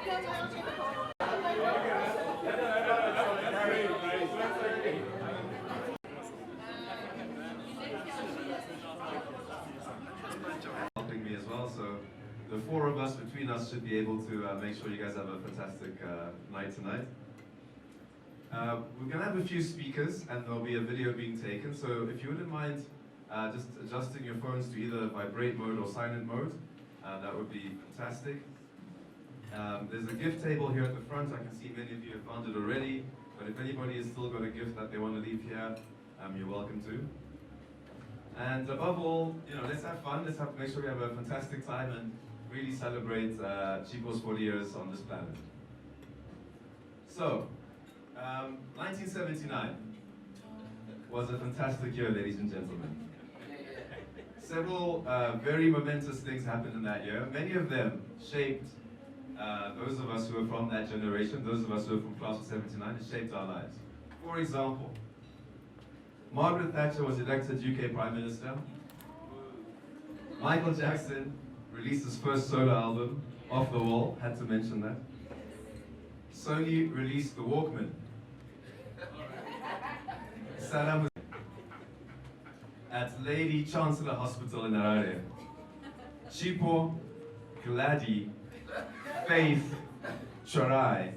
Helping me as well, so the four of us, between us, should be able to make sure you guys have a fantastic night tonight. We're going to have a few speakers and there'll be a video being taken, so if you wouldn't mind just adjusting your phones to either vibrate mode or silent mode, that would be fantastic. There's a gift table here at the front. I can see many of you have found it already, but if anybody has still got a gift that they want to leave here, you're welcome to. And above all, let's have fun, let's make sure we have a fantastic time and really celebrate Chipo's 40 years on this planet. So, 1979 was a fantastic year, ladies and gentlemen. Several very momentous things happened in that year. Many of them shaped those of us who are from that generation, those of us who are from class of 79, it shaped our lives. For example, Margaret Thatcher was elected UK Prime Minister. Michael Jackson released his first solo album, Off the Wall, had to mention that. Sony released the Walkman. Saddam at Lady Chancellor Hospital in Harare. Chipo, Gladys, Faith, Chorai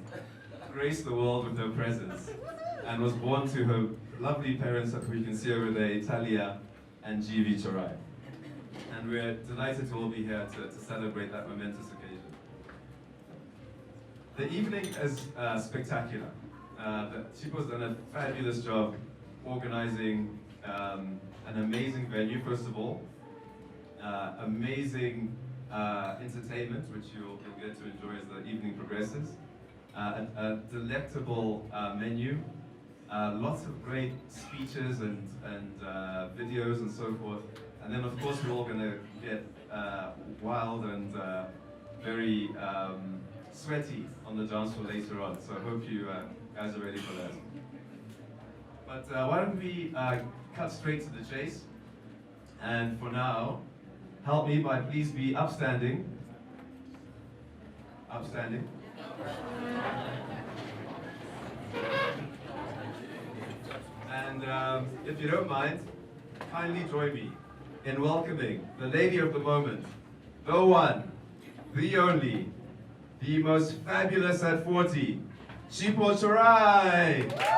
graced the world with her presence and was born to her lovely parents that we can see over there, Italia and G.V. Chorai. And we're delighted to all be here to celebrate that momentous occasion. The evening is spectacular. Chipo's done a fabulous job organizing an amazing venue, first of all, amazing entertainment, which you'll get to enjoy as the evening progresses, a delectable menu, lots of great speeches and videos and so forth, and then of course we're all going to get wild and very sweaty on the dance floor later on, so I hope you guys are ready for that. But why don't we cut straight to the chase, and for now, help me by please be upstanding. Upstanding. And if you don't mind, kindly join me in welcoming the lady of the moment, the one, the only, the most fabulous at 40, Chipo-Birthday-Celebration-Full.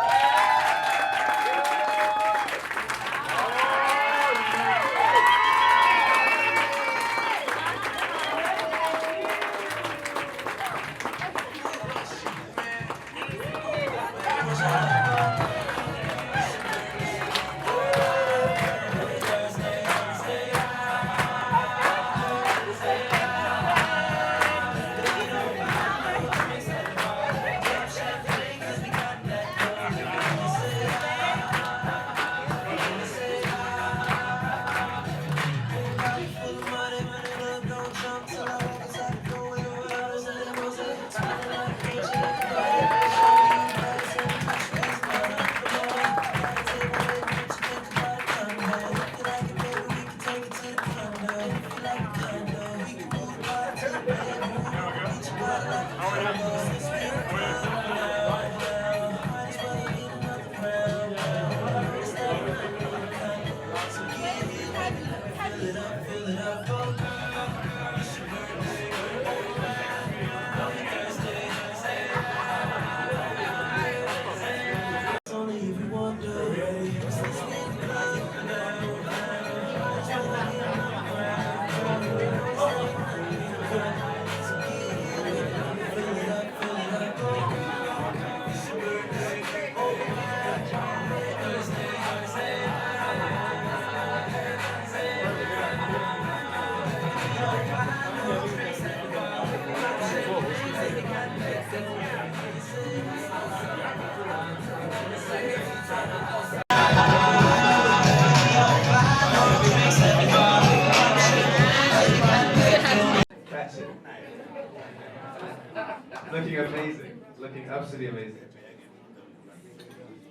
Looking amazing, looking absolutely amazing.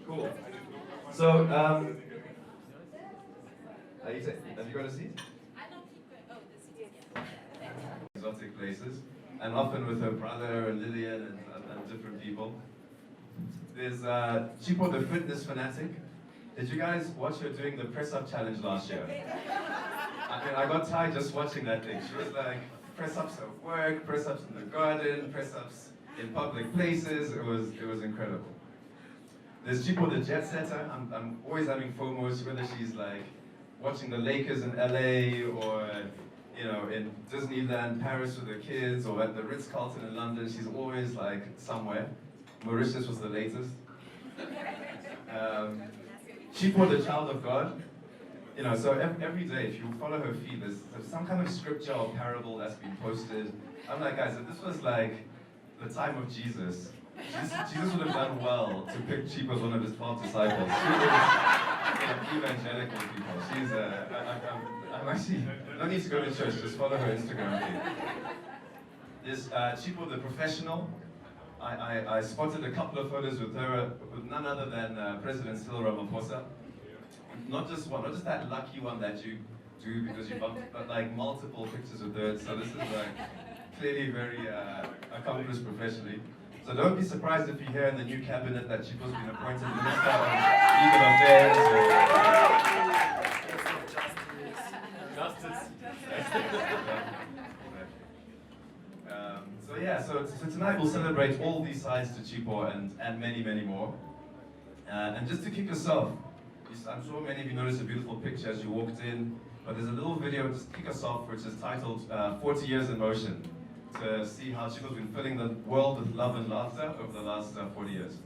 Cool. So, have you got a seat? Exotic places. and often with her brother and Lillian and different people. There's Chipo the fitness fanatic. Did you guys watch her doing the press-up challenge last year? I mean, I got tired just watching that thing. She was like, press-ups at work, press-ups in the garden, press-ups in public places. It was incredible. There's Chipo the jet setter. I'm always having FOMOs, whether she's like watching the Lakers in LA or in Disneyland Paris with her kids or at the Ritz-Carlton in London. She's always like somewhere. Mauritius was the latest. Chipo the child of God. So every day, if you follow her feed, there's some kind of scripture or parable that's been posted. I'm like, guys, if this was like the time of Jesus would have done well to pick Chipo as one of his 12 disciples. She is evangelical people. She's, I'm actually, no need to go to church, just follow her Instagram feed. There's Chipo the professional. I spotted a couple of photos with her, with none other than President Cyril Ramaphosa. Not just one, not just that lucky one that you do because you bumped, but like multiple pictures with her. So this is like clearly very accomplished professionally. So don't be surprised if you hear in the new cabinet that Chipo's been appointed Minister of Legal Affairs. Justice. So tonight we'll celebrate all these sides to Chipo and many, many more. And just to kick us off, I'm sure many of you noticed a beautiful picture as you walked in, but there's a little video just to kick us off which is titled 40 Years in Motion, to see how Chipo's been filling the world with love and laughter over the last 40 years.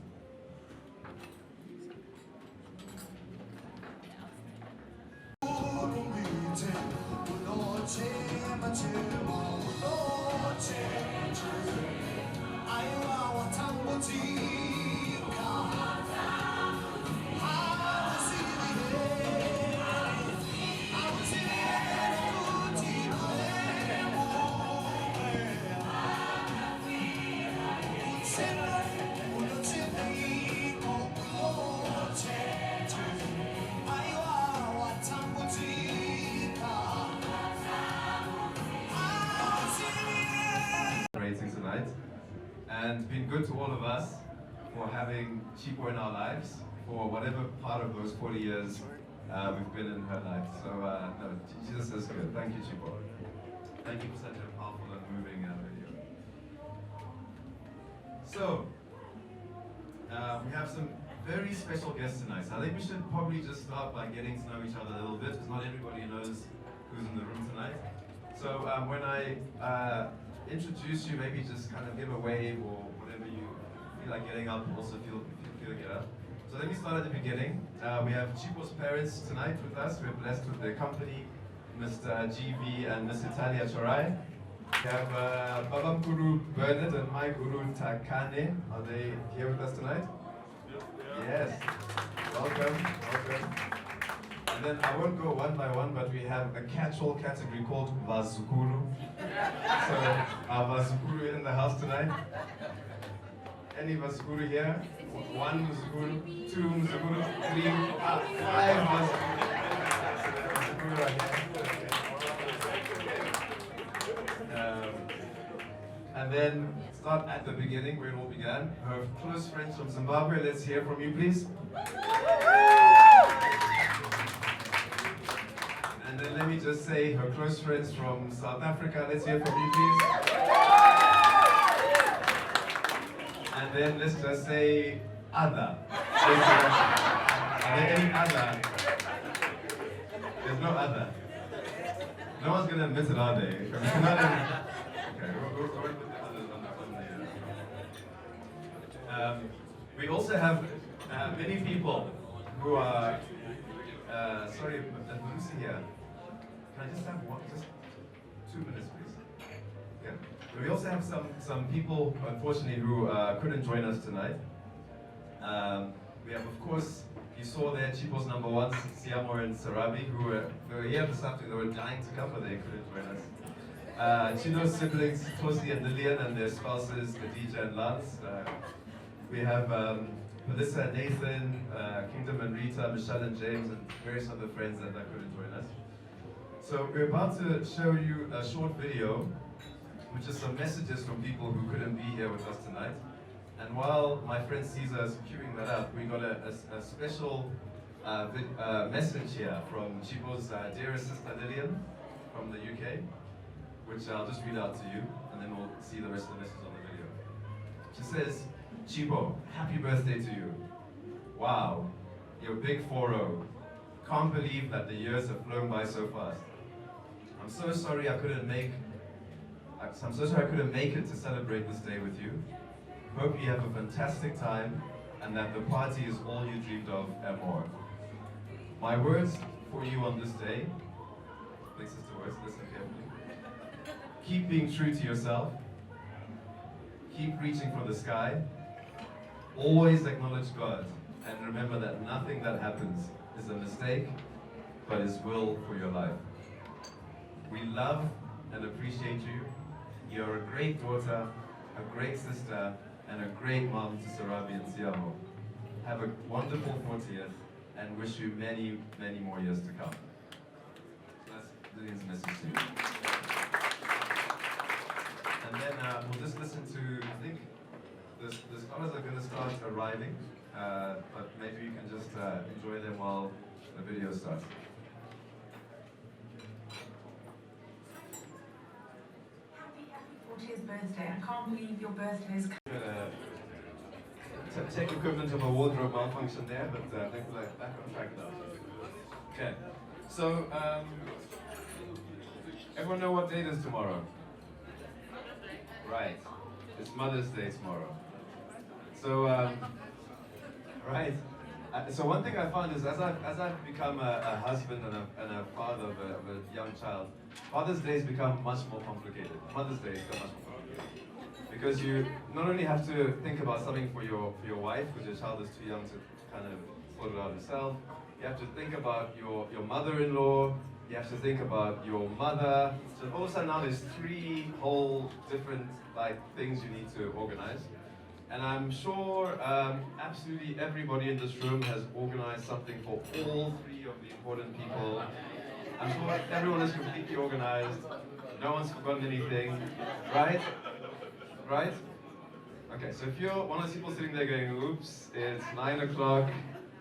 Tonight, and been good to all of us for having Chipo in our lives for whatever part of those 40 years we've been in her life. So no, Jesus is good. Thank you, Chipo. Thank you for such a powerful and moving video. So we have some very special guests tonight. So I think we should probably just start by getting to know each other a little bit because not everybody knows who's in the room tonight. So when I introduce you, maybe just kind of give a wave or whatever you feel like getting up, also feel to get up. So let me start at the beginning. We have Chipo's parents tonight with us. We're blessed with their company, Mr. GV and Miss Italia Chorai. We have Babam Guru Bernard and my Guru Takane. Are they here with us tonight? Yes. Welcome. And then I won't go one by one, but we have a catch-all category called Vazukuru. So, Vazukuru in the house tonight. Any Vazukuru here? One Vazukuru, two Vazukuru, three, five Vazukuru right here. And then start at the beginning where it all began. Her close friends from Zimbabwe, let's hear from you, please. And then let me just say her close friends from South Africa, let's hear from you, please. And then let's just say other. Are there any other? There's no other. No one's going to admit it, are they? Okay, we'll put the others on the we also have many people who are, sorry, Lucy here. Can I just have just 2 minutes, please? Yeah. We also have some people, unfortunately, who couldn't join us tonight. We have, of course, you saw there Chipo's number ones, Siamo and Sarabi, who were here this afternoon. They were dying to come, but they couldn't join us. Chino's siblings, Tosi and Lillian, and their spouses, Khadija and Lance. We have Melissa and Nathan, Kingdom and Rita, Michelle and James, and various other friends that couldn't join us. So we're about to show you a short video which is some messages from people who couldn't be here with us tonight. And while my friend Caesar is queuing that up, we got a special message here from Chipo's dearest sister Lillian from the UK, which I'll just read out to you, and then we'll see the rest of the message on the video. She says, Chipo, happy birthday to you. Wow, you're big 4-0. Can't believe that the years have flown by so fast. I'm so sorry I couldn't make it to celebrate this day with you. Hope you have a fantastic time and that the party is all you dreamed of and more. My words for you on this day, big sister words, listen carefully. Keep being true to yourself. Keep reaching for the sky. Always acknowledge God and remember that nothing that happens is a mistake, but is will for your life. We love and appreciate you. You're a great daughter, a great sister, and a great mom to Sarabi and Siamo. Have a wonderful 40th and wish you many, many more years to come. That's Lillian's message to you. And then we'll just listen to, I think, the scholars are going to start arriving, but maybe you can just enjoy them while the video starts. Happy 40th birthday. I can't believe your birthday is coming. Tech equivalent of a wardrobe malfunction there, but I think we're back on track now. Okay, so everyone know what date is tomorrow? Right, it's Mother's Day tomorrow. So, right. So one thing I found is as I've become a husband and a father of a young child, Father's Day has become much more complicated. Mother's Day has become much more complicated. Because you not only have to think about something for your wife, because your child is too young to kind of sort it out herself. You have to think about your mother-in-law. You have to think about your mother. So all of a sudden now there's 3 whole different things you need to organize. And I'm sure absolutely everybody in this room has organized something for all 3 of the important people. I'm sure everyone is completely organized. No one's forgotten anything, right? Right? Okay, so if you're one of those people sitting there going, oops, it's 9 o'clock,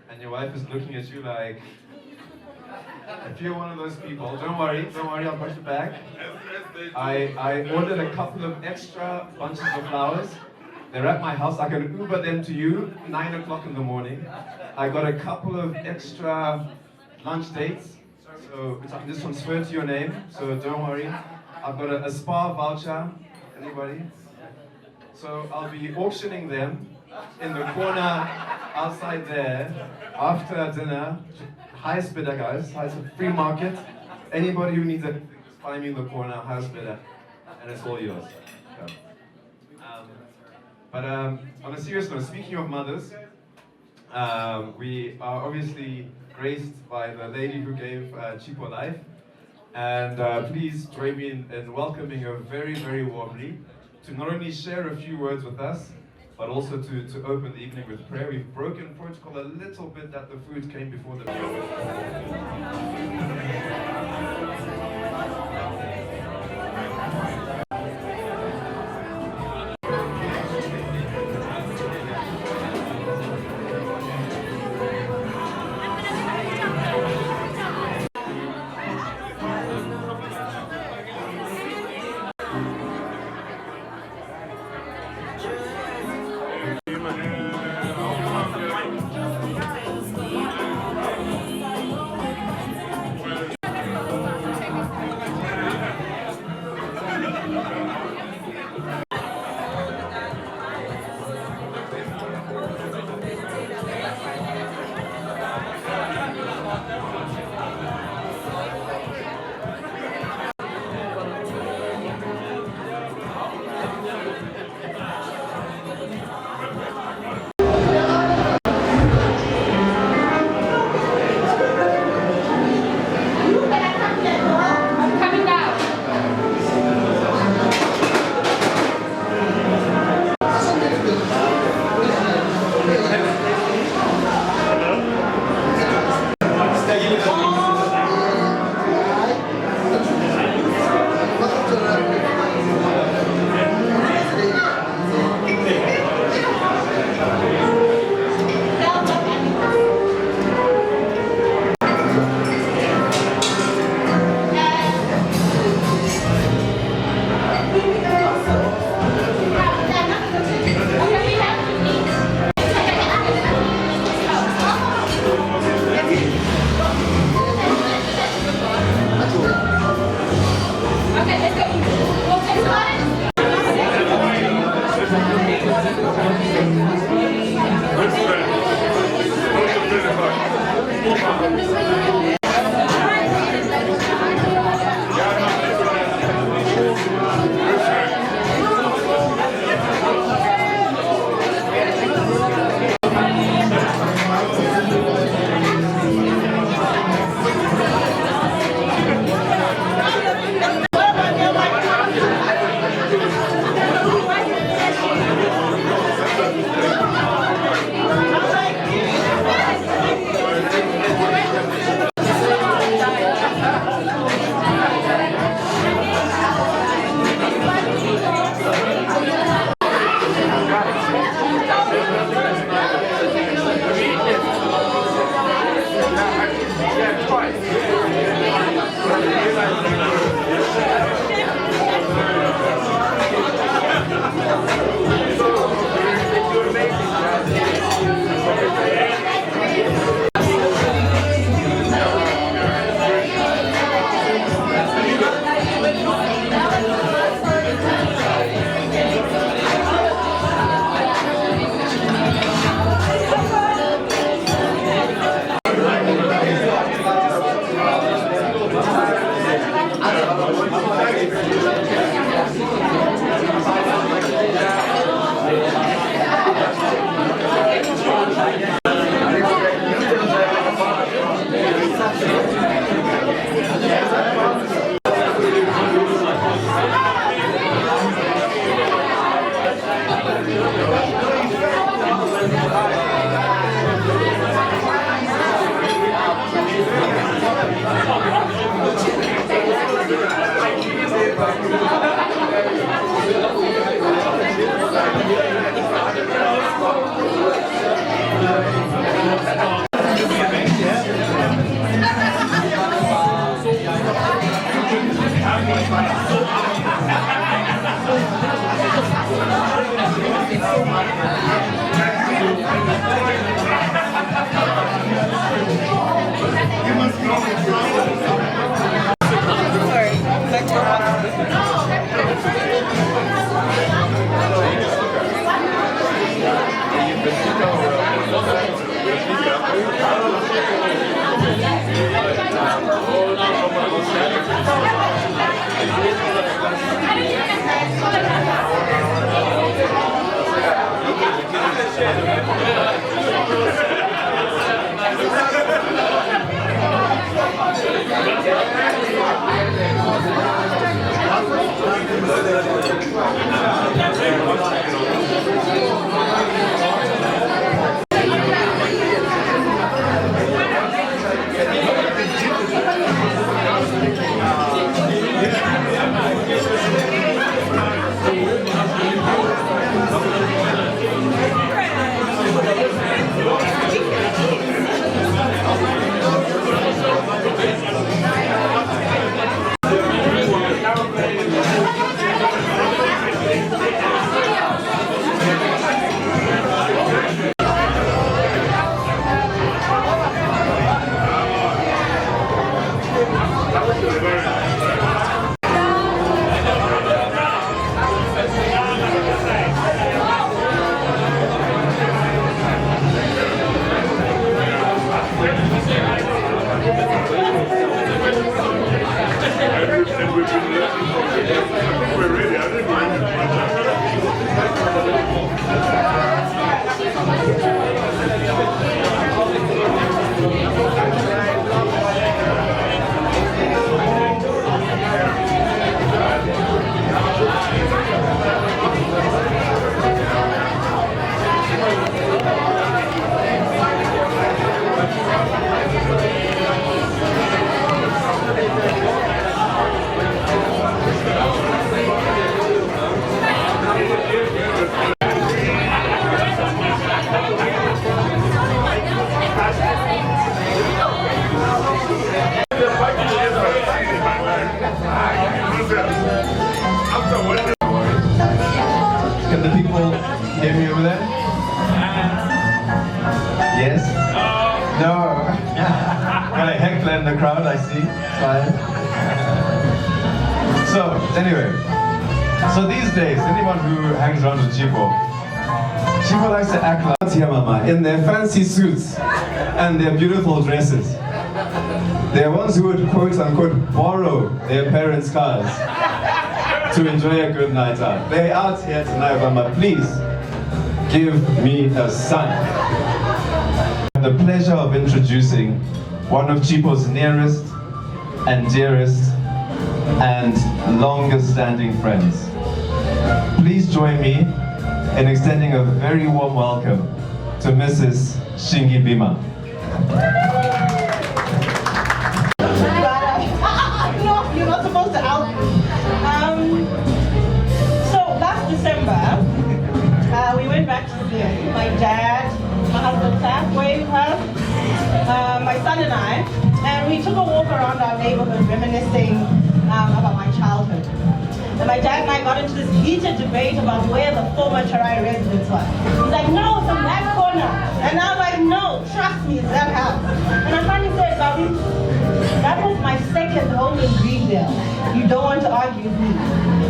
and your wife is looking at you like, if you're one of those people, don't worry, I'll push it back. I ordered a couple of extra bunches of flowers. They're at my house. I can Uber them to you 9 o'clock in the morning. I got a couple of extra lunch dates, so which I can just transfer to your name, so don't worry. I've got a spa voucher. Anybody? So I'll be auctioning them in the corner outside there after dinner. Highest bidder, guys. It's a free market. Anybody who needs anything, just find me in the corner, highest bidder, and it's all yours. Okay. But on a serious note, speaking of mothers, we are obviously graced by the lady who gave Chipo life. And please join me in welcoming her very, very warmly to not only share a few words with us, but also to open the evening with prayer. We've broken protocol a little bit that the food came before the Can the people hear me over there? Yes? No. Got a heckler in the crowd, I see. Fine. So, anyway, So these days, anyone who hangs around with Chipo likes to act like Tia Mama in their fancy suits and their beautiful dresses. They're ones who would quote unquote borrow their parents' cars to enjoy a good night out. They're out here tonight, Mama. Please give me a sign. I have the pleasure of introducing one of Chipo's nearest and dearest and longest standing friends. Please join me in extending a very warm welcome to Mrs. Shingi Bima. No, you're not supposed to out. So last December, we went back to the village. My dad, my husband Pat, waved her, my son and I, and we took a walk around our neighborhood reminiscing about my childhood. And my dad and I got into this heated debate about where the former Charai residence was. He's like, no, it's in that corner. And I was like, no, trust me, it's that house. And I finally said, Bobby, that was my second home in Greendale. You don't want to argue with me.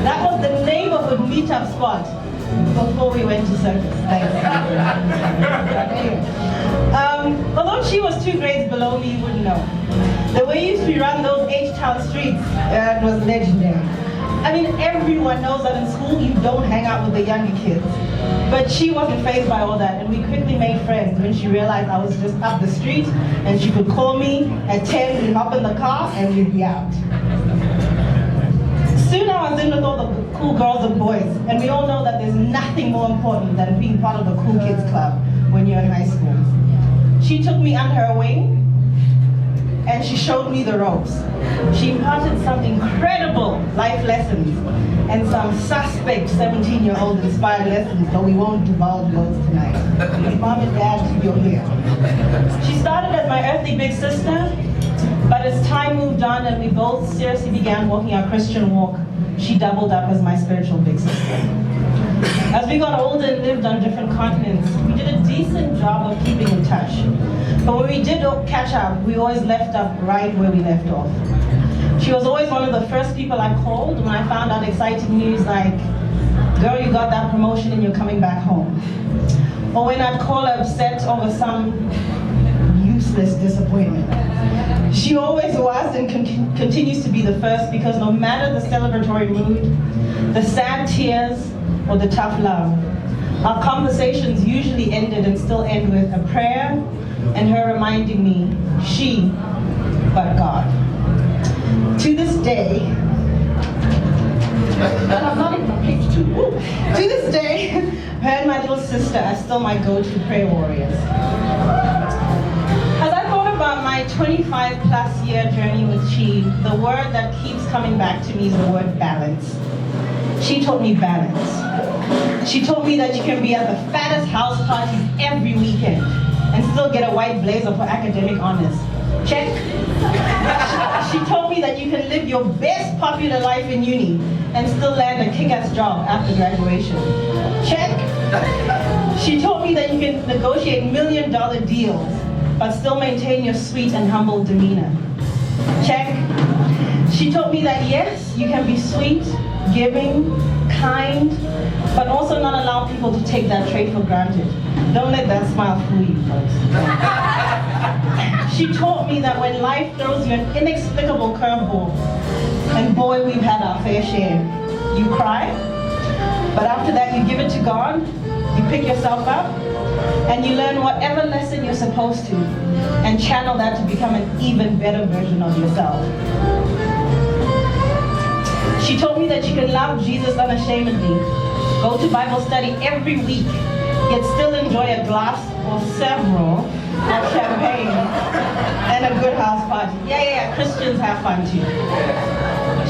That was the neighborhood meetup spot before we went to circus. Anyway, although she was 2 grades below me, you wouldn't know. The way we used to run those H-Town streets was legendary. I mean, everyone knows that in school you don't hang out with the younger kids. But she wasn't fazed by all that, and we quickly made friends when she realized I was just up the street and she could call me at 10, we'd hop in the car and we'd be out. Soon I was in with all the cool girls and boys, and we all know that there's nothing more important than being part of the cool kids club when you're in high school. She took me under her wing and she showed me the ropes. She imparted some incredible life lessons and some suspect 17-year-old inspired lessons, but we won't divulge those tonight. Because Mom and Dad, you're here. She started as my earthly big sister, but as time moved on and we both seriously began walking our Christian walk, she doubled up as my spiritual big sister. As we got older and lived on different continents, we did a decent job of keeping in touch. But when we did catch up, we always left up right where we left off. She was always one of the first people I called when I found out exciting news like, girl, you got that promotion and you're coming back home. Or when I'd call her upset over some useless disappointment. She always was and continues to be the first, because no matter the celebratory mood, the sad tears, or the tough love, our conversations usually ended and still end with a prayer and her reminding me, she, but God. To this day, and I'm not even on page 2. To this day, her and my little sister are still my go-to prayer warriors. As I thought about my 25+ year journey with Chi, the word that keeps coming back to me is the word balance. She taught me balance. She told me that you can be at the fattest house parties every weekend and still get a white blazer for academic honors. Check. She told me that you can live your best popular life in uni and still land a kick-ass job after graduation. Check. She told me that you can negotiate $1 million deals but still maintain your sweet and humble demeanor. Check. She told me that yes, you can be sweet, giving, kind, but also not allow people to take that trait for granted. Don't let that smile fool you, folks. She taught me that when life throws you an inexplicable curveball, and boy, we've had our fair share, you cry, but after that you give it to God, you pick yourself up, and you learn whatever lesson you're supposed to, and channel that to become an even better version of yourself. She told me that you can love Jesus unashamedly, go to Bible study every week, yet still enjoy a glass or several of champagne and a good house party. Yeah, Christians have fun too.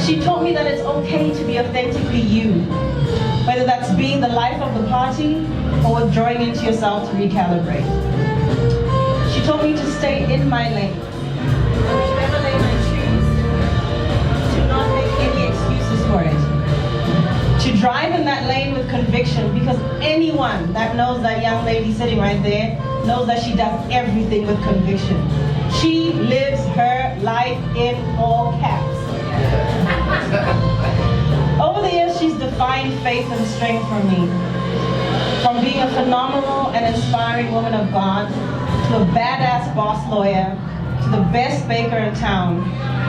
She told me that it's okay to be authentically you, whether that's being the life of the party or withdrawing into yourself to recalibrate. She told me to stay in my lane, whichever lane I choose, to not make any excuses for it. To drive in that lane with conviction, because anyone that knows that young lady sitting right there knows that she does everything with conviction. She lives her life in all caps. Over the years, she's defined find faith and strength from me. From being a phenomenal and inspiring woman of God, to a badass boss lawyer, to the best baker in town,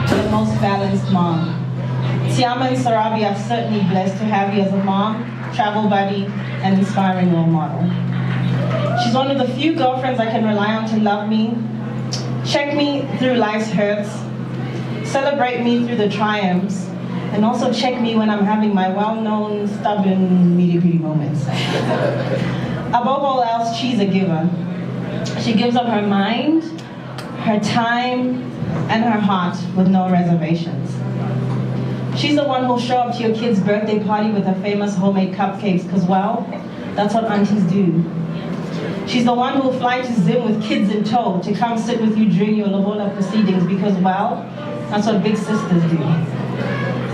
to the most balanced mom. Tiama and Sarabi are certainly blessed to have you as a mom, travel buddy, and inspiring role model. She's one of the few girlfriends I can rely on to love me, check me through life's hurts, celebrate me through the triumphs, and also check me when I'm having my well-known, stubborn, meaty moments. Above all else, she's a giver. She gives up her mind, her time, and her heart with no reservations. She's the one who'll show up to your kid's birthday party with her famous homemade cupcakes, because, well, that's what aunties do. She's the one who'll fly to Zim with kids in tow to come sit with you during your lobola proceedings, because, well, that's what big sisters do.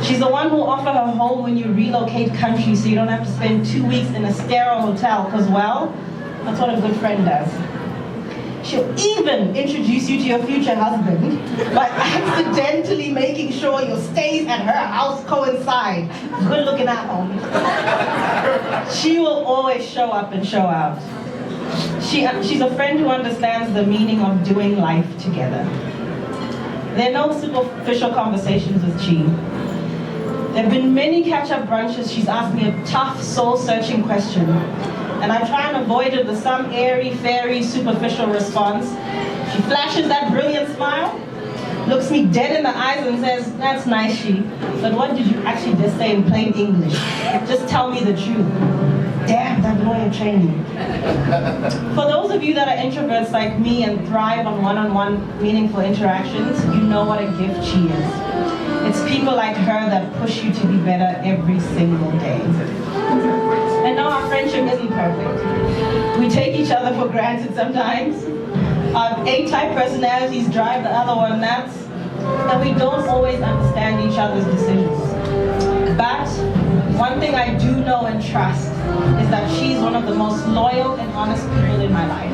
She's the one who'll offer her home when you relocate country so you don't have to spend 2 weeks in a sterile hotel, because, well, that's what a good friend does. She'll even introduce you to your future husband by accidentally making sure your stays at her house coincide. Good looking at home. She will always show up and show out. She's a friend who understands the meaning of doing life together. There are no superficial conversations with Chi. There have been many catch-up brunches she's asked me a tough, soul-searching question. And I try and avoid it with some airy, fairy, superficial response. She flashes that brilliant smile, looks me dead in the eyes and says, "That's nice, She, but what did you actually just say in plain English? Just tell me the truth." Damn, that lawyer training. For those of you that are introverts like me and thrive on one-on-one meaningful interactions, you know what a gift She is. It's people like her that push you to be better every single day. And no, our friendship isn't perfect. We take each other for granted sometimes. Our A-type personalities drive the other one nuts, and we don't always understand each other's decisions. But one thing I do know and trust is that she's one of the most loyal and honest people in my life.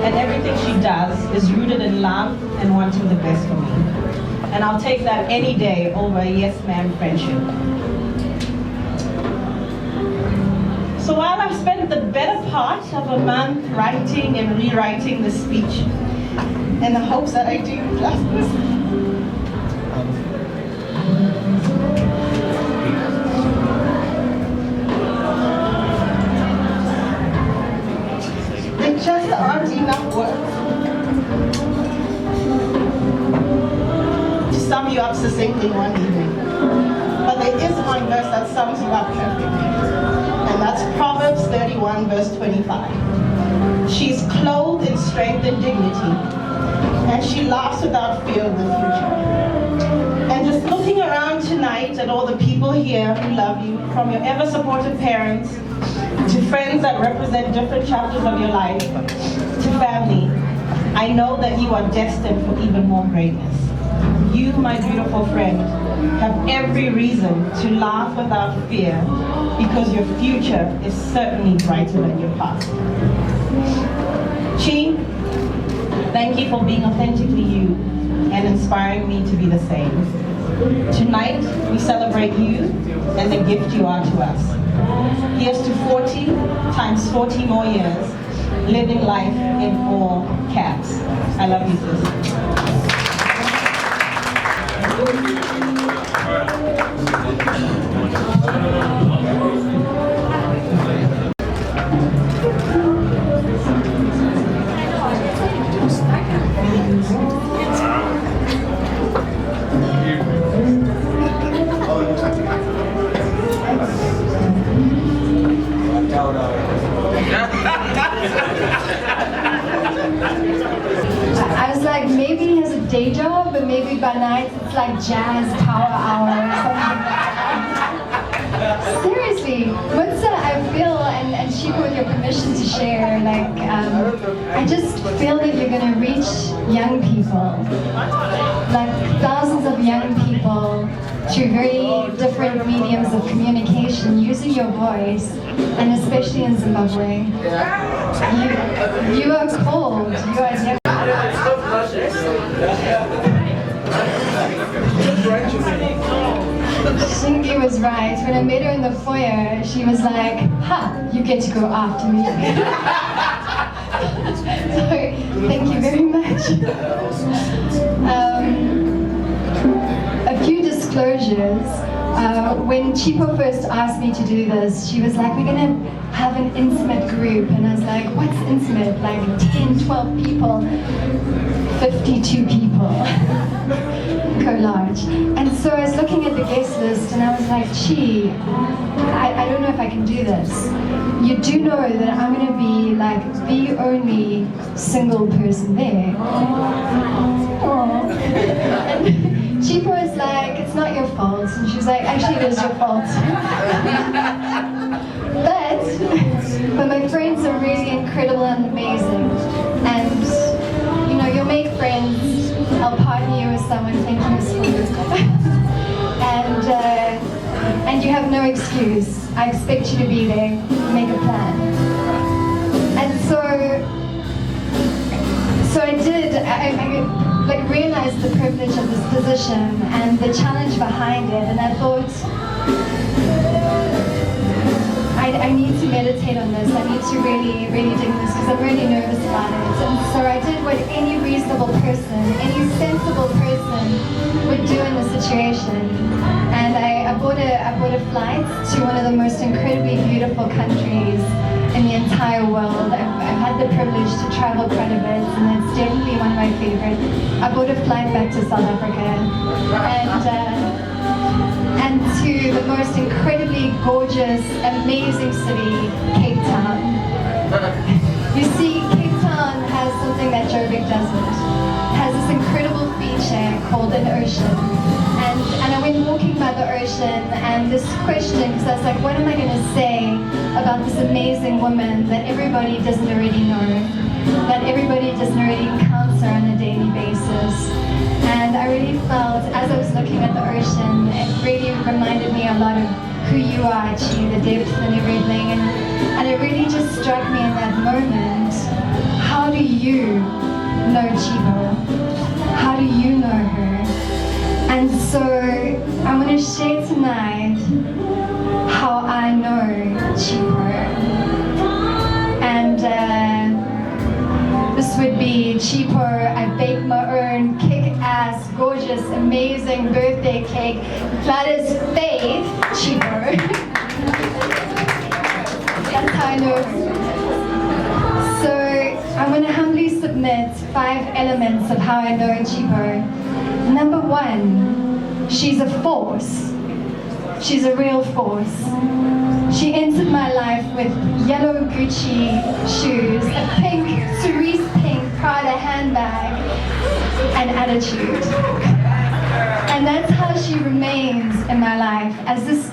And everything she does is rooted in love and wanting the best for me. And I'll take that any day over a yes ma'am friendship. So while I've spent the better part of a month writing and rewriting this speech, in the hopes that I do justice, there just aren't enough words to sum you up succinctly one evening. But there is one verse that sums you up perfectly. And that's Proverbs 31, verse 25. She's clothed in strength and dignity, and she laughs without fear of the future. And just looking around tonight at all the people here who love you, from your ever-supportive parents, to friends that represent different chapters of your life, to family, I know that you are destined for even more greatness. You, my beautiful friend, have every reason to laugh without fear, because your future is certainly brighter than your past. Chi, thank you for being authentically you and inspiring me to be the same. Tonight, we celebrate you and the gift you are to us. Here's to 40 times 40 more years, living life in all caps. I love you, sis. I was like, maybe he has a day job, but maybe by night it's like jazz power hour or something. Seriously, what's I feel, and Chipo, with your permission to share, like, I just feel that you're gonna reach young people, like thousands of young people, through very different mediums of communication, using your voice, and especially in Zimbabwe. You are cold. You are never. Shingi was right. When I met her in the foyer, she was like, "Ha, you get to go after me." So, thank you very much. A few disclosures. When Chipo first asked me to do this, she was like, "We're gonna have an intimate group." And I was like, "What's intimate? Like 10, 12 people?" 52 people. Collage. And so I was looking at the guest list and I was like, "Gee, I don't know if I can do this." You do know that I'm going to be like the only single person there. Aww. And Chipo was like, "It's not your fault." And she was like, "Actually, it is your fault." But my friends are really incredible and amazing. And you know, you'll make friends. I'll partner you with someone. Thank you, Miss Ford. And you have no excuse. I expect you to be there. Make a plan. And so I did. I like realized the privilege of this position and the challenge behind it, and I thought, I need to meditate on this. I need to really, really dig this because I'm really nervous about it. And so I did what any reasonable person, any sensible person would do in this situation. And I bought a flight to one of the most incredibly beautiful countries in the entire world. I've had the privilege to travel quite a bit, and it's definitely one of my favorites. I bought a flight back to South Africa, and to the most incredibly gorgeous, amazing city, Cape Town. You see, Cape Town has something that Joburg doesn't. It has this incredible feature called an ocean. And I went walking by the ocean, and this question, because I was like, what am I going to say about this amazing woman that everybody doesn't already know, that everybody doesn't already encounter on a daily basis? And I really felt, as I was looking at the ocean, it really reminded me a lot of who you are, actually, the depth and everything. And it really just struck me in that moment, how do you know Chipo? How do you know her? And so I'm going to share tonight how I know Chipo. And this would be Chipo. I baked my own kick-ass, gorgeous, amazing birthday cake. That is Faith Chipo. That's how I know her. So I'm going to humbly submit 5 elements of how I know Chipo. Number 1, she's a force. She's a real force. She entered my life with yellow Gucci shoes, a pink, cerise pink Prada handbag, and attitude. And that's how she remains in my life. As this,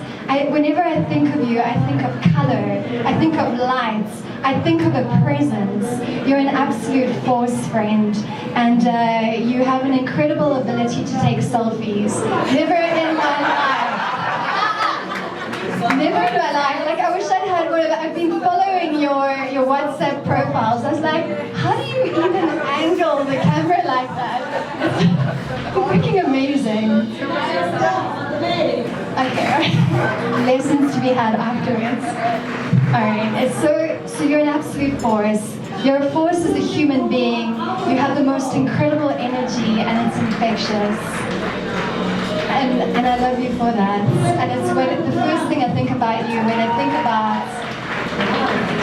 whenever I think of you, I think of color, I think of lights, I think of a presence. You're an absolute force, friend, and you have an incredible ability to take selfies. Never in my life. Never in my life. Like, I wish I'd had one of that. I've been following your WhatsApp profiles. I was like, how do you even angle the camera like that? It's freaking amazing. Okay, right. Lessons to be had afterwards. Alright, so you're an absolute force. You're a force as a human being. You have the most incredible energy, and it's infectious. And I love you for that. And it's the first thing I think about you when I think about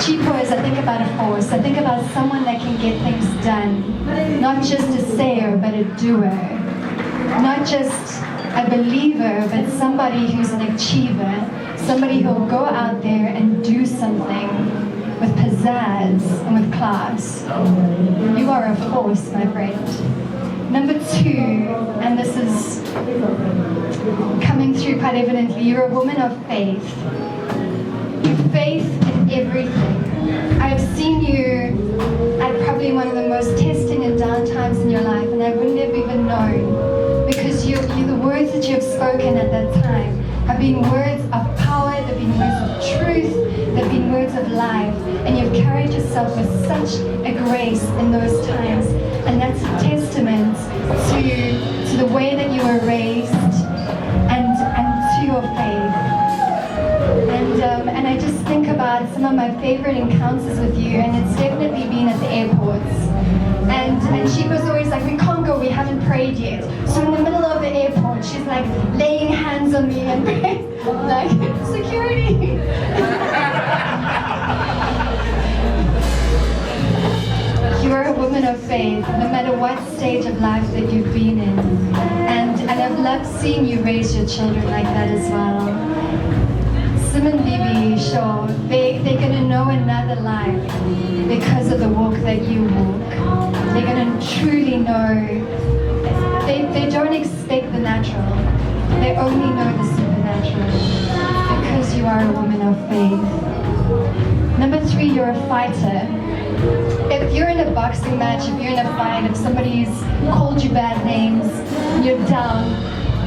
Chipo is I think about a force. I think about someone that can get things done. Not just a sayer, but a doer. Not just a believer, but somebody who's an achiever. Somebody who'll go out there and do something with pizzazz and with class. You are a force, my friend. Number 2, and this is coming through quite evidently, you're a woman of faith. You've faith in everything. I've seen you at probably one of the most testing and down times in your life, and I wouldn't have even known, because the words that you have spoken at that time have been words of power, they've been words of truth, they've been words of life, and you've carried yourself with such a grace in those times, and that's a testament to the way that you were raised and to your faith. and I just think about some of my favorite encounters with you, and it's definitely been at the airports. And she was always like, we can't go, we haven't prayed yet. So in the middle of the airport, she's like laying hands on me and praying, like, security. You are a woman of faith, no matter what stage of life that you've been in. And I've loved seeing you raise your children like that as well. Sim and Bibi, sure, they're going to know another life because of the walk that you walk. They're going to truly know. They don't expect the natural. They only know the supernatural because you are a woman of faith. Number 3, you're a fighter. If you're in a boxing match, if you're in a fight, if somebody's called you bad names, and you're down,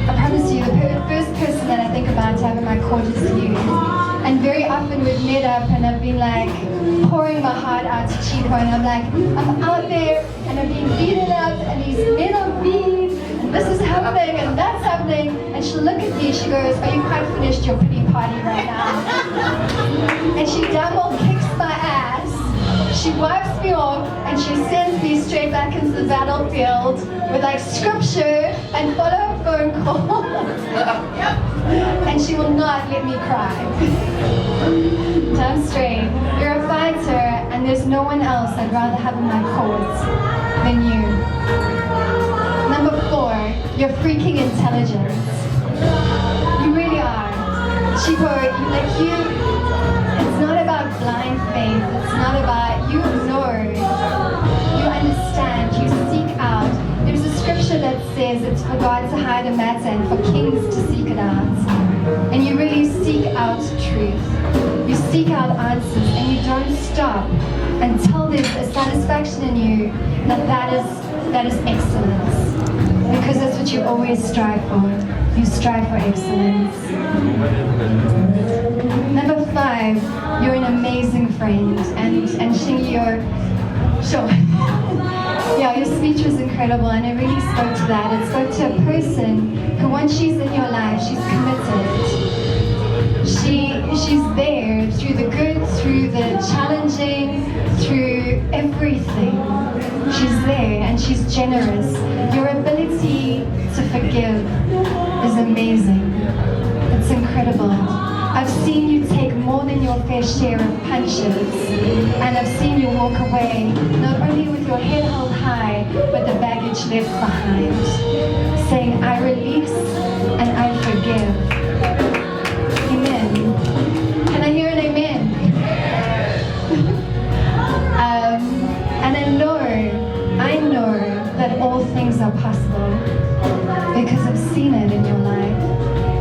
I promise you, the first person that I think about to have in my court is you. And very often we've met up and I've been like pouring my heart out to Chipo, and I'm like, I'm out there and I'm being beaten up and these men are mean and this is happening and that's happening, and she'll look at me, she goes, are you quite finished your pity party right now? And she damn well kicks my ass. She wipes me off and she sends me straight back into the battlefield with like scripture and follow-up phone call. And she will not let me cry. Damn straight. You're a fighter and there's no one else I'd rather have in my court than you. Number 4, you're freaking intelligent. You really are. Chipo, like you, it's not about blind faith. It's not about, you know, you understand, you seek out. There's a scripture that says it's for God to hide a matter and for kings to seek it out. And you really seek out truth. You seek out answers and you don't stop until there's a satisfaction in you that is excellence. Because that's what you always strive for. You strive for excellence. Number 5, you're an amazing friend, and Shingy, yeah, your speech was incredible, and it really spoke to that. It spoke to a person who, once she's in your life, she's committed. She's there through the good, through the challenging, through everything. She's there and she's generous. Your ability to forgive is amazing. It's incredible. I've seen you take more than your fair share of punches, and I've seen you walk away not only with your head held high but the baggage left behind, saying, I release and I forgive. Amen. Can I hear an amen? And I know that all things are possible because I've seen it in your life.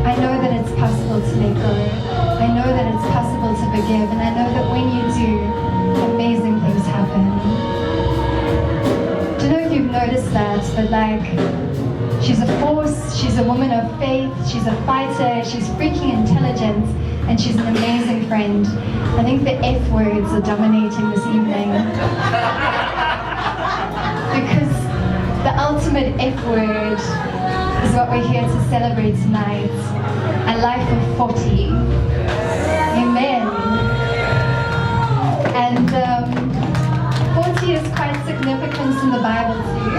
I know that it's possible to let go. I know that it's possible to forgive, and I know that when you do, amazing things happen. Don't know if you've noticed that, but like, she's a force, she's a woman of faith, she's a fighter, she's freaking intelligent, and she's an amazing friend. I think the F words are dominating this evening. Because the ultimate F word is what we're here to celebrate tonight. A life of 40. Amen. And 40 is quite significant in the Bible too.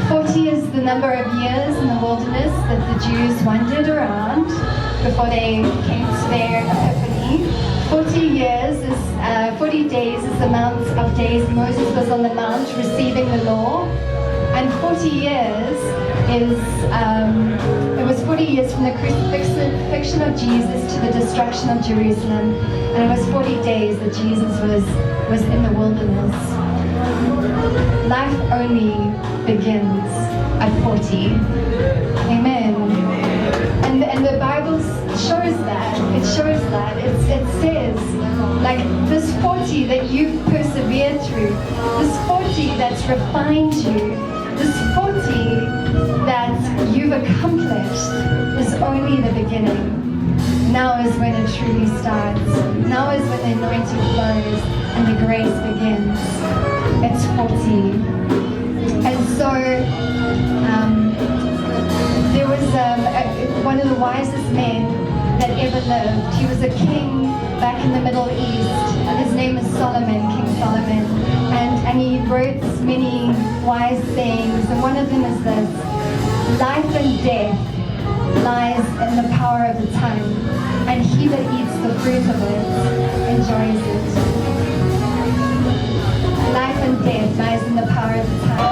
40 is the number of years in the wilderness that the Jews wandered around before they came to their epiphany. 40 days is the amount of days Moses was on the mount receiving the law. And 40 years is, it was 40 years from the crucifixion of Jesus to the destruction of Jerusalem. And it was 40 days that Jesus was in the wilderness. Life only begins at 40. Amen. And the Bible shows that. It shows that. It says, like, this 40 that you've persevered through, this 40 that's refined you, this 40 that you've accomplished is only the beginning. Now is when it truly starts. Now is when the anointing flows and the grace begins. It's 40. And so, there was one of the wisest men that ever lived. He was a king back in the Middle East. His name is Solomon, King Solomon. And he wrote many wise sayings, and one of them is this: life and death lies in the power of the tongue, and he that eats the fruit of it enjoys it. Life and death lies in the power of the tongue.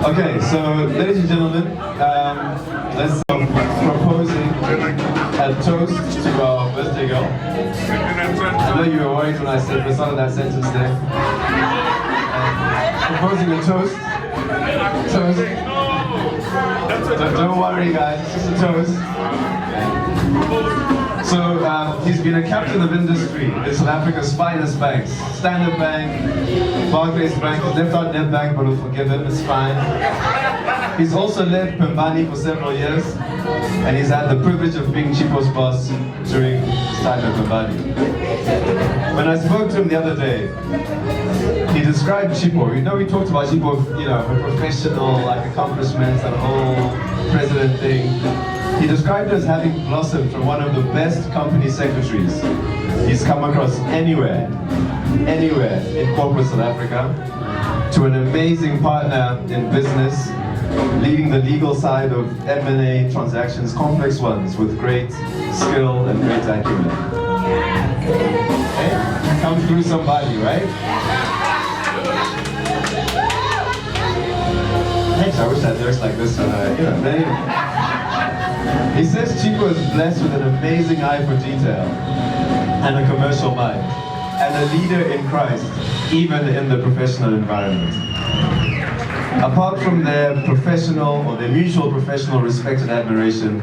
Okay, so ladies and gentlemen, let's proposing a toast to our birthday girl. I know you were worried when I said the start of that sentence there. Proposing a toast. Don't worry guys, it's just a toast. So he's been a captain of industry in South Africa's finest banks. Standard Bank, Barclays Bank. He's left out Net Bank, but we'll forgive him, it's fine. He's also led Pembani for several years, and he's had the privilege of being Chipo's boss during his time at Pembani. When I spoke to him the other day, he described Chipo. You know, we talked about Chipo, you know, her professional accomplishments and the whole president thing. He described her as having blossomed from one of the best company secretaries he's come across anywhere in corporate South Africa, to an amazing partner in business, leading the legal side of M&A transactions, complex ones, with great skill and great acumen. Okay? Come through somebody, right? I wish I had lyrics like this when I, you know, anyway. He says Chipo is blessed with an amazing eye for detail and a commercial mind, and a leader in Christ, even in the professional environment. Apart from their professional, or their mutual professional respect and admiration,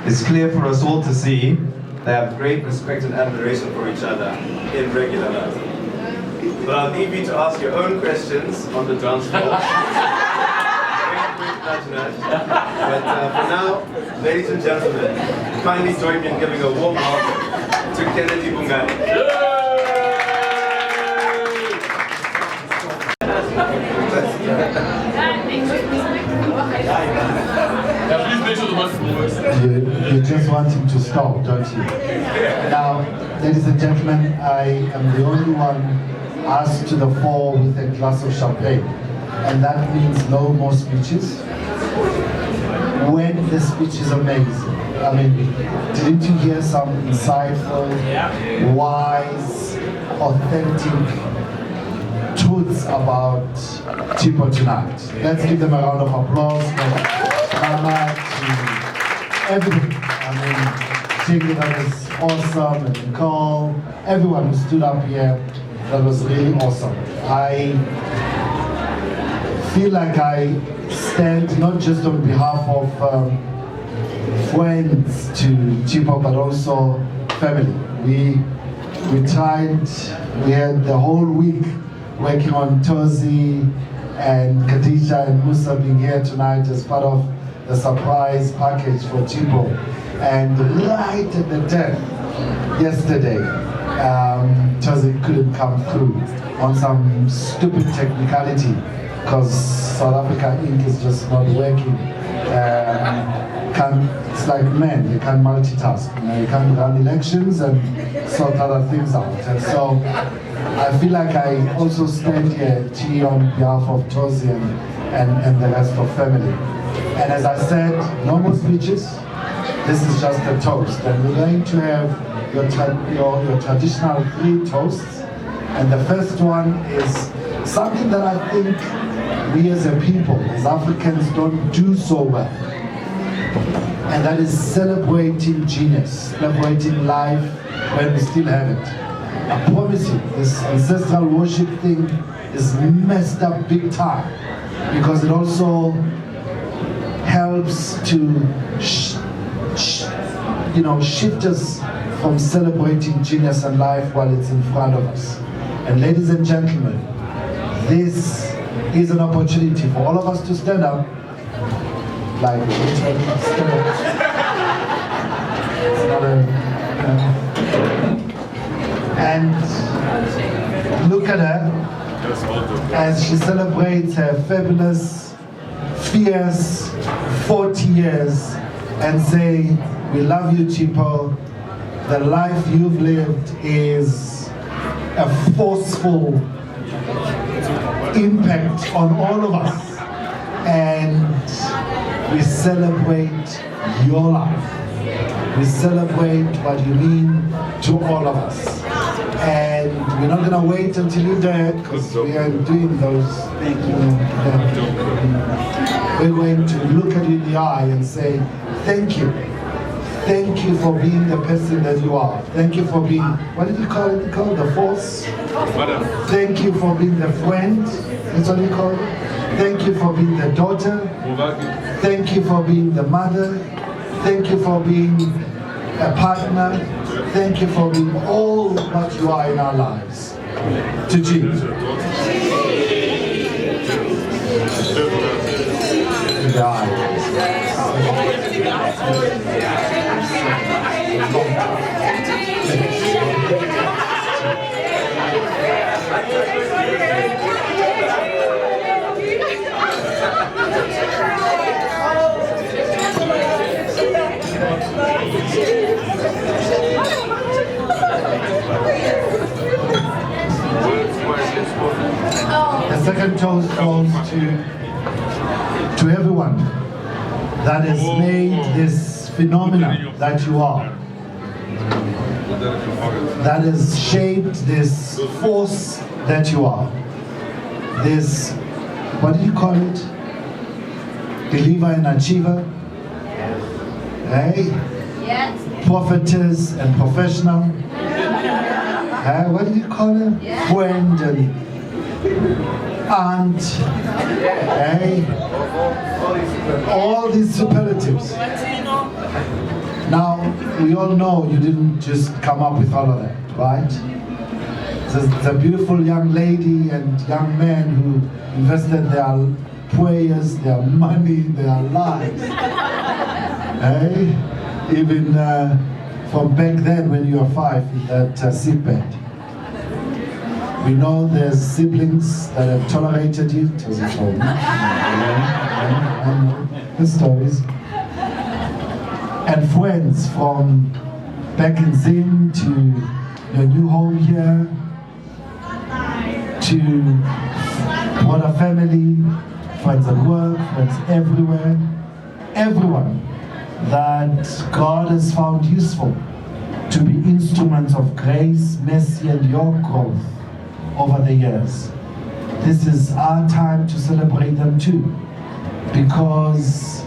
it's clear for us all to see they have great respect and admiration for each other in regular life. But I'll leave you to ask your own questions on the dance floor. But for now, ladies and gentlemen, kindly join me in giving a warm welcome to Kennedy Bungani. You just want him to stop, don't you? Now, ladies and gentlemen, I am the only one asked to the fore with a glass of champagne. And that means no more speeches. When the speech is amazing. I mean, didn't you hear some insightful, wise, authentic truths about Chipo tonight? Let's give them a round of applause for Mama, to everyone. I mean, Chico, that was awesome, and Nicole, everyone who stood up here, that was really awesome. I feel like I stand not just on behalf of friends to Chipo, but also family. We tried, we had the whole week working on Tozi and Khadija and Musa being here tonight as part of the surprise package for Chipo. And right at the 10th, yesterday, Tozi couldn't come through on some stupid technicality, because South Africa Inc. is just not working. it's like men, you can't multitask. You can't run elections and sort other things out. And so I feel like I also stand here, G, on behalf of Tozi and the rest of family. And as I said, no more speeches. This is just a toast. And we're going to have your traditional 3 toasts. And the first one is something that I think we as a people, as Africans, don't do so well. And that is celebrating genius, celebrating life when we still have it. I promise you, this ancestral worship thing is messed up big time, because it also helps to shift us from celebrating genius and life while it's in front of us. And ladies and gentlemen, this is an opportunity for all of us to stand up, like stand up. It's not and look at her as she celebrates her fabulous, fierce 40 years and say, we love you, Chipo. The life you've lived is a forceful impact on all of us, and we celebrate your life. We celebrate what you mean to all of us. And we're not gonna wait until you're dead, because we are doing those things. We're going to look at you in the eye and say, thank you. Thank you for being the person that you are. Thank you for being, what did you call it? The force? Thank you for being the friend. That's what you call it. Thank you for being the daughter. Thank you for being the mother. Thank you for being a partner. Thank you for being all what you are in our lives. To Jesus. The second toast goes to everyone that has made this phenomenon that you are, that has shaped this force that you are, this, what do you call it? Believer and achiever, hey? Yes. Prophetess and professional, hey? What do you call it? Yes. Friend and aunt, hey? All these superlatives. Now, we all know you didn't just come up with all of that, right? It's a beautiful young lady and young man who invested their prayers, their money, their lives. Hey? Even from back then when you were 5 in that sick bed. We know there's siblings that have tolerated you. I know the stories. And friends from back in Zim to your new home here, to what a family, friends at work, friends everywhere, everyone that God has found useful to be instruments of grace, mercy, and your growth over the years. This is our time to celebrate them too, because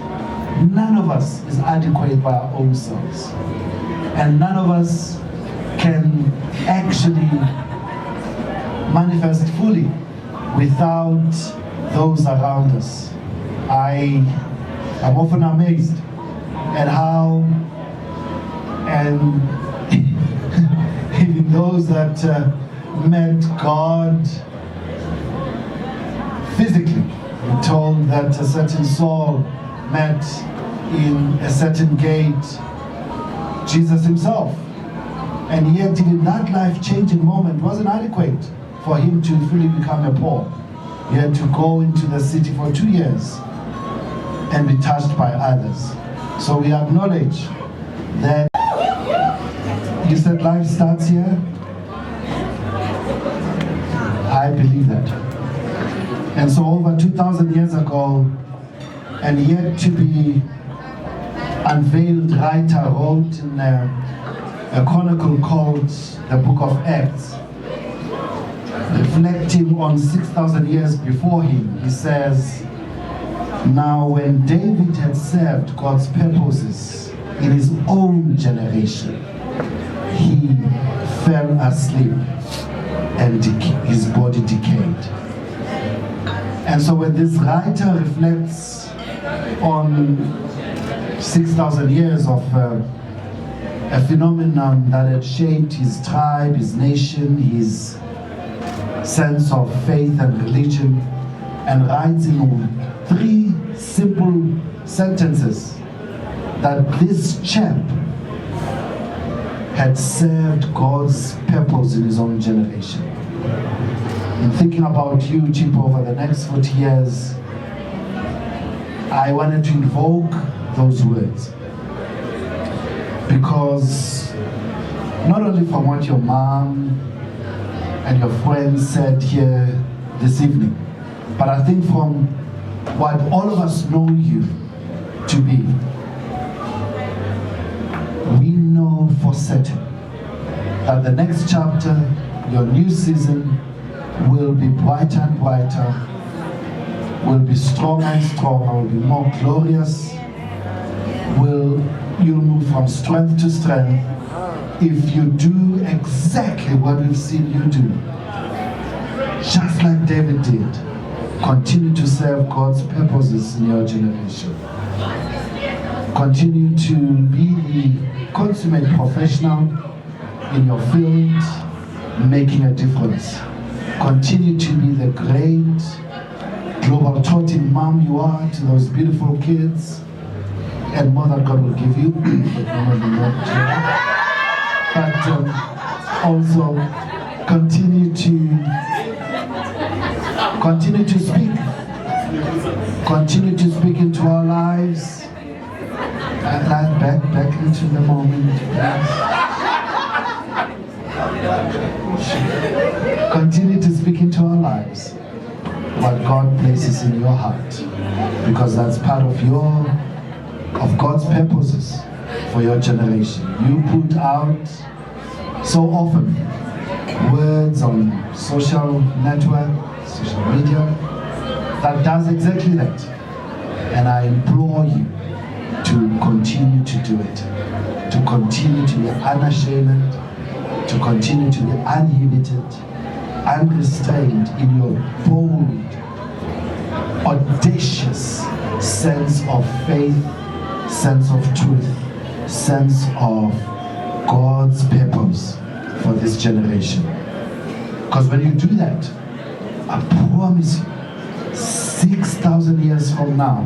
none of us is adequate by our own selves, and none of us can actually manifest fully without those around us. I'm often amazed at how, and even those that met God physically, we're told that a certain Saul met in a certain gate Jesus himself, and yet even that life-changing moment wasn't adequate for him to fully become a Paul. He had to go into the city for 2 years and be touched by others. So we acknowledge that you said life starts here. I believe that. And so over 2,000 years ago, and yet to be unveiled writer wrote in a chronicle called the Book of Acts, reflecting on 6,000 years before him. He says, now when David had served God's purposes in his own generation, he fell asleep and his body decayed. And so when this writer reflects on 6,000 years of a phenomenon that had shaped his tribe, his nation, his sense of faith and religion, and writes in 3 simple sentences that this chap had served God's purpose in his own generation. In thinking about you, Chipo, over the next 40 years, I wanted to invoke those words. Because not only from what your mom and your friends said here this evening, but I think from what all of us know you to be, we know for certain that the next chapter, your new season, will be brighter and brighter, will be stronger and stronger, will be more glorious, you'll move from strength to strength if you do exactly what we've seen you do. Just like David did, continue to serve God's purposes in your generation. Continue to be the consummate professional in your field, making a difference. Continue to be the great global toting mom you are to those beautiful kids, and more that God will give you. But also continue to speak into our lives. And back into the moment, please. Continue to speak into our lives what God places in your heart, because that's part of God's purposes for your generation. You put out so often words on social network, social media, that does exactly that. And I implore you to continue to do it, to continue to be unashamed, to continue to be uninhibited, unrestrained in your bold, audacious sense of faith, sense of truth, sense of God's purpose for this generation. Because when you do that, I promise you, 6,000 years from now,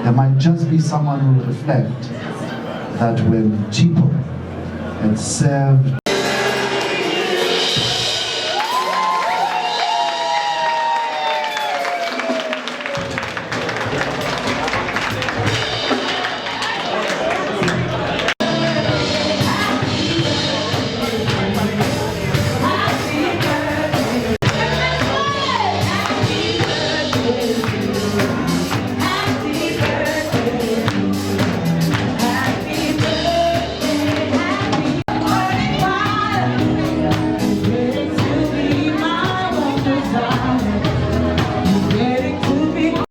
there might just be someone who will reflect that when Chipo had served